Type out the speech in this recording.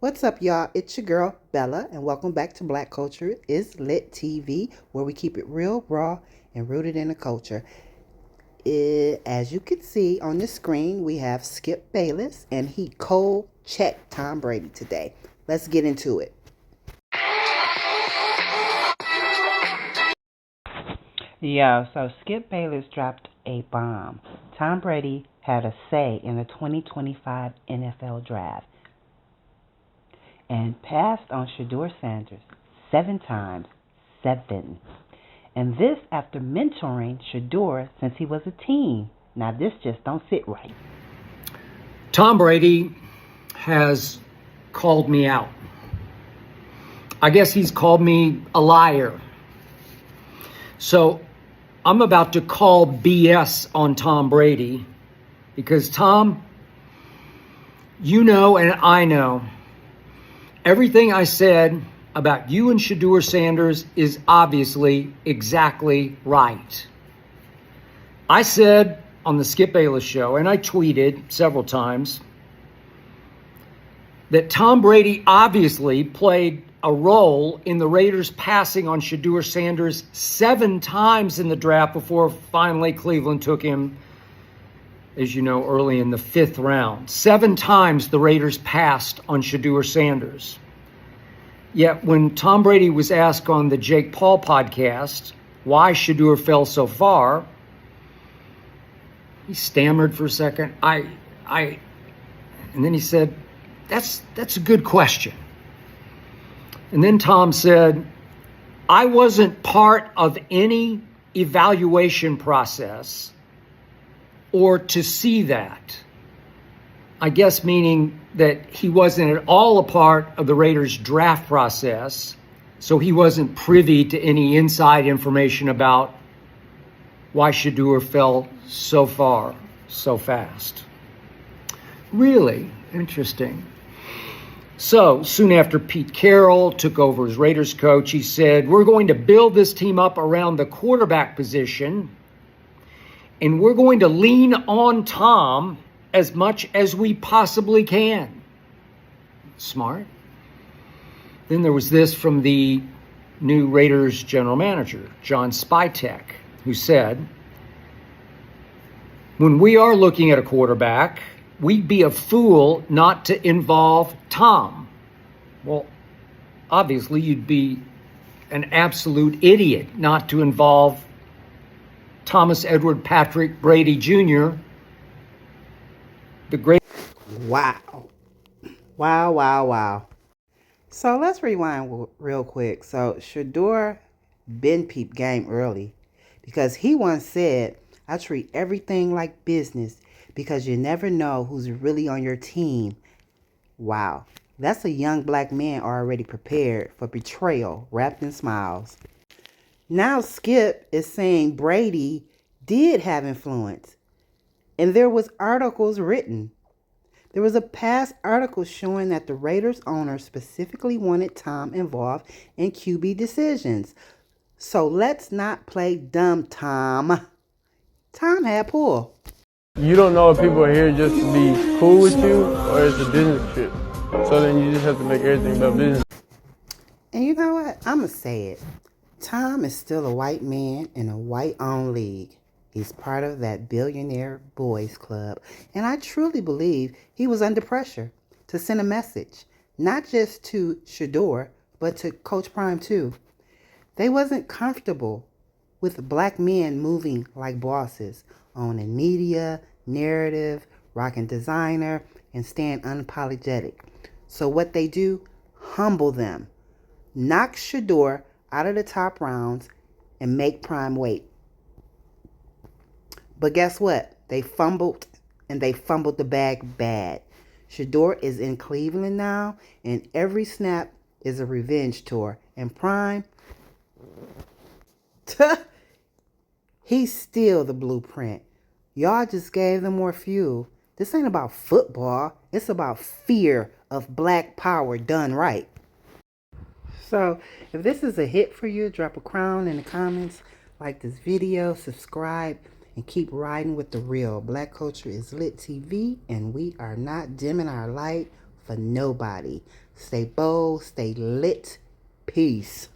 What's up, y'all? It's your girl, Bella, and welcome back to Black Culture is Lit TV, where we keep it real, raw, and rooted in the culture. As you can see on the screen, we have Skip Bayless, and he cold checked Tom Brady today. Let's get into it. So Skip Bayless dropped a bomb. Tom Brady had a say in the 2025 NFL Draft and passed on Shedeur Sanders 7 times. 7. And this after mentoring Shedeur since he was a teen. Now this just don't sit right. Tom Brady has called me out. I guess he's called me a liar. So I'm about to call BS on Tom Brady because Tom, you know and I know everything I said about you and Shedeur Sanders is obviously exactly right. I said on the Skip Bayless show, and I tweeted several times, that Tom Brady obviously played a role in the Raiders passing on Shedeur Sanders 7 times in the draft before finally Cleveland took him, as you know, early in the 5th round. 7 times the Raiders passed on Shedeur Sanders. Yet when Tom Brady was asked on the Jake Paul podcast why Shedeur fell so far, he stammered for a second. And then he said, that's a good question. And then Tom said, I wasn't part of any evaluation process or to see that. I guess meaning that he wasn't at all a part of the Raiders draft process, so he wasn't privy to any inside information about why Shedeur fell so far, so fast. Really interesting. So soon after Pete Carroll took over as Raiders coach, he said, we're going to build this team up around the quarterback position, and we're going to lean on Tom as much as we possibly can. Smart. Then there was this from the new Raiders general manager, John Spytek, who said, when we are looking at a quarterback, we'd be a fool not to involve Tom. Well, obviously you'd be an absolute idiot not to involve Thomas Edward Patrick Brady Jr., the great. Wow. Wow. So let's rewind real quick. So Shedeur been peep game early because he once said, I treat everything like business because you never know who's really on your team. Wow. That's a young black man already prepared for betrayal wrapped in smiles. Now Skip is saying Brady did have influence. And there was articles written. There was a past article showing that the Raiders owner specifically wanted Tom involved in QB decisions. So let's not play dumb, Tom. Tom had pull. You don't know if people are here just to be cool with you or it's a business trip. So then you just have to make everything about business. And you know what? I'm going to say it. Tom is still a white man in a white-owned league. He's part of that billionaire boys club. And I truly believe he was under pressure to send a message, not just to Shedeur, but to Coach Prime too. They wasn't comfortable with black men moving like bosses, owning media, narrative, rocking designer, and staying unapologetic. So what they do, humble them, knock Shedeur out of the top rounds, and make Prime wait. But guess what? They fumbled, and they fumbled the bag bad. Shedeur is in Cleveland now, and every snap is a revenge tour. And Prime, he's still the blueprint. Y'all just gave them more fuel. This ain't about football. It's about fear of black power done right. So, if this is a hit for you, drop a crown in the comments, like this video, subscribe, and keep riding with the real. Black Culture is Lit TV, and we are not dimming our light for nobody. Stay bold, stay lit. Peace.